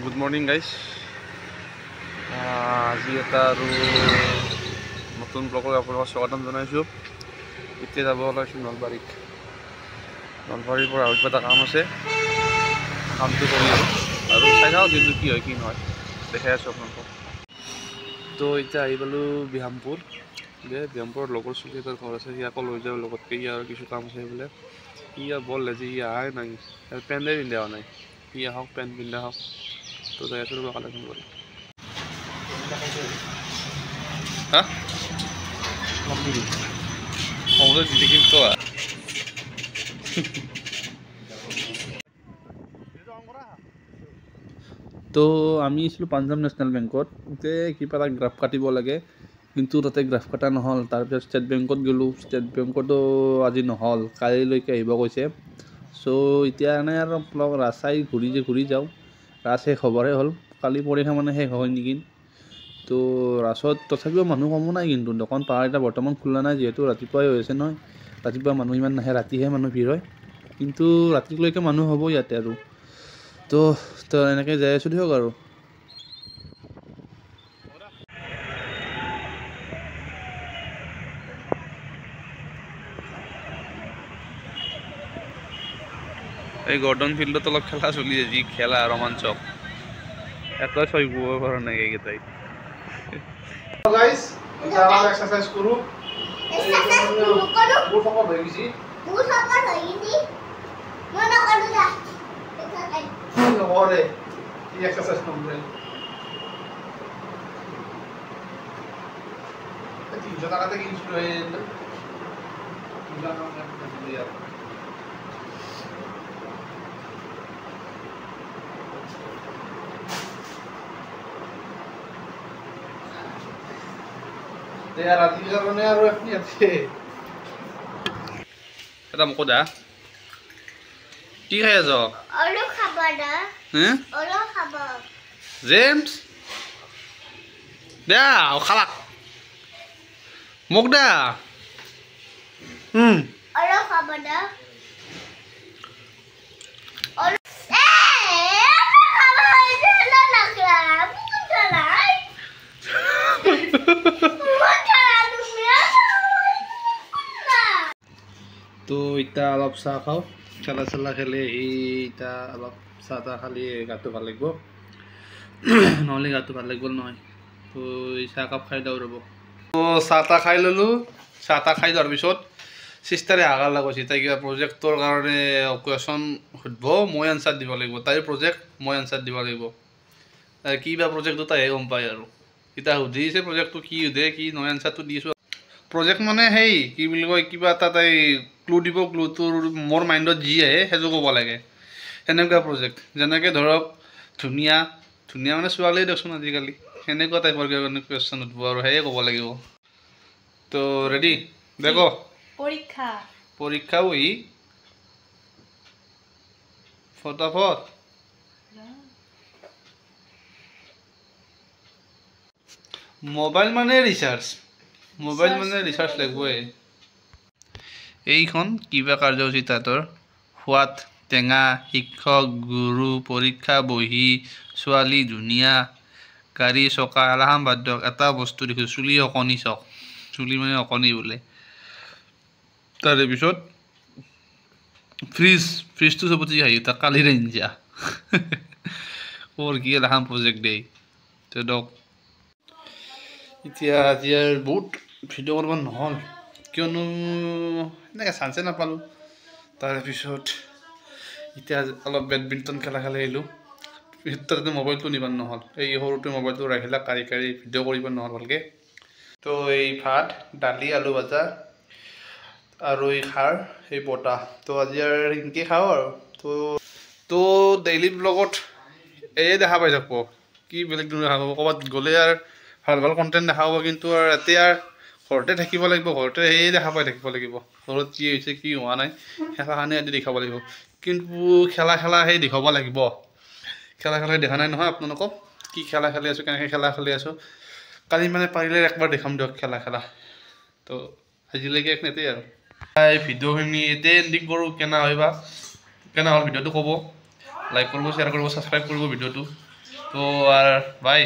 Good morning guys. আজি এটা আৰু নতুন ব্লগৰ আপোনালোকক স্বাগতম জনাইছোঁ। এতিয়া যাব ওলাইছোঁ নলবাৰীত। নলবাৰীৰ পৰা আৰু কিবা এটা কাম আছে, কামটো কৰি আৰু চাই যাওঁ দিনটো কি হয় কি নহয়, দেখাই আছোঁ আপোনালোকক। তো এতিয়া আহি পালোঁ বিহামপুৰ। বিহামপুৰত লগৰ ছোৱালী এটাৰ ঘৰ আছে, সি আকৌ লৈ যাওঁ লগতকৈ। আৰু কিছু কাম আছে বোলে, সি বৰ লেজি, সি অহাই নাই, পেণ্টে পিন্ধা নাই। সি আহক, পেণ্ট পিন্ধা হওক। তো যাই আছোঁ ৰ'বা কালেকশ্যন কৰি। হা সমুদ্ৰ দিদি কিন্তু তো আমি আছিলোঁ পাঞ্জাৱ নেশ্যনেল বেংকত। কিবা এটা গ্ৰাফ কাটিব লাগে, কিন্তু তাতে গ্ৰাফ কটা নহ'ল। তাৰপিছত ষ্টেট বেংকত গ'লোঁ। ষ্টেট বেংকতো আজি নহ'ল, কালিলৈকে আহিব কৈছে। চ' এতিয়া এনে আৰু ৰাস্তাই ঘূৰি যাওঁ। ৰাস শেষ হ'বৰে হ'ল, কালি পৰীক্ষা মানে শেষ হয় নেকি। তো ৰাসত তথাপিও মানুহ কমো নাই, কিন্তু দোকান পাহাৰ এটা বৰ্তমান খোলা নাই, যিহেতু ৰাতিপুৱাই হৈ আছে নহয়। ৰাতিপুৱা মানুহ ইমান নাহে, ৰাতিহে মানুহ ভিৰ হয়। কিন্তু ৰাতিলৈকে মানুহ হ'ব ইয়াতে আৰু। তো এনেকৈ যাই আছোঁ দিয়ক আৰু। এই গৰ্ডন ফিল্ডত অলপ খেলা চলি আছে, যি খেলা ৰোমাঞ্চক। এটাই চহিব পৰা নাই এইকেইটাই। এক্সাৰচাইজ কৰোঁ। ৰাতিৰ কাৰণে আৰু এপনি আছে এটা মোক দা কি খাই আছ? অলু খাবা দা। অলু খাবা জেমছ দা খালাক মোক দা। অলু খাবা দা। তো এতিয়া অলপ চাহ খাওঁ, খেলা খেলি এতিয়া অলপ চাহ তাহ খালি গাটো ভাল লাগিব, নহ'লে গাটো ভাল লাগিব নহয়। তো এই চাহ কাপ খাই দিওঁ ৰ'ব। তো চাহ তাহ খাই ল'লোঁ। চাহ তাহ খাই যোৱাৰ পিছত চিষ্টাৰে হাগাৰ লাগিছে, তাই কিবা প্ৰজেক্টৰ কাৰণে কুৱেশ্যন সুধিব, মই এনচাৰ দিব লাগিব। তাইৰ প্ৰজেক্ট, মই এনচাৰ দিব লাগিব। কি বা প্ৰজেক্টটো তাইহে গম পায় আৰু। এতিয়া সুধিছে প্ৰজেক্টটো কি সোধে, কি নহয়, এনচাৰটো দিছোঁ। প্ৰজেক্ট মানে সেই কি বুলি কয়, কিবা এটা তাই ক্লু দিব, ক্লুটোৰ মোৰ মাইণ্ডত যি আহে সেইটো ক'ব লাগে, সেনেকুৱা প্ৰজেক্ট। যেনেকৈ ধৰক ধুনীয়া মানে ছোৱালীয়ে দিয়কচোন আজিকালি, সেনেকুৱা টাইপৰ কুৱেশ্যন সুধিব আৰু সেয়ে ক'ব লাগিব। তো ৰেডি দেখো পৰীক্ষা বহি ফটাফট। মোবাইল মানে ৰিচাৰ্জ লাগিবই। এইখন কিবা কাৰ্যসূচী তাহাঁতৰ, সোৱাদ টেঙা, শিক্ষক গুৰু, পৰীক্ষা বহি, ছোৱালী ধুনীয়া, গাড়ী চকা, এলাহাম বাদ দিয়ক। এটা বস্তু দেখিছোঁ, চুলি অকণি চক, চুলি মানে অকণি বোলে। তাৰে পিছত ফ্ৰিজটো চবতে আহি তাক কালিৰ আঞ্জা ক'ৰ কি এলাহাম প্ৰজেক্ট দেই। তো দক এতিয়া আজি আৰু বহুত ভিডিঅ' কৰিব নহ'ল, কিয়নো এনেকৈ চান্সে নাপালোঁ। তাৰপিছত এতিয়া অলপ বেডমিণ্টন খেলা আহিলোঁ। তাতে মোবাইলটো নিব নহ'ল, এই সৰুটো মোবাইলটো ৰাখিলে কাঢ়ি ভিডিঅ' কৰিব নহ'ল ভালকৈ। তো এই ভাত, দালি, আলু ভাজা আৰু এই খাৰ, এই বতাহ। তো আজি আৰু এনেকৈ খাওঁ আৰু। তো ডেইলি ব্লগত এয়ে দেখা পাই থাকব, কি বেলেগ দেখা পাব। ক'ৰবাত গ'লে আৰু ভাল কণ্টেণ্ট দেখা পাব, কিন্তু আৰু এতিয়া ঘৰতে থাকিব লাগিব, ঘৰতে সেয়ে দেখা পাই থাকিব লাগিব। ঘৰত কি হৈছে কি হোৱা নাই খেলাখানি আদি দেখাব লাগিব, কিন্তু খেলা সেই দেখাব লাগিব। খেলা দেখা নাই নহয় আপোনালোকক, কি খেলা খেলি আছোঁ, কেনেকৈ খেলা খেলি আছোঁ। কালি মানে পাৰিলে একবাৰ দেখাম দিয়ক খেলা। তো আজিলৈকে এইখিনিতেই আৰু। ভিডিঅ'খিনি এতিয়াই এণ্ডিং কৰোঁ। কেনে হ'ল ভিডিঅ'টো ক'ব, লাইক কৰিব, শ্বেয়াৰ কৰিব, ছাবস্ক্ৰাইব কৰিব ভিডিঅ'টো। তো আৰ বাই।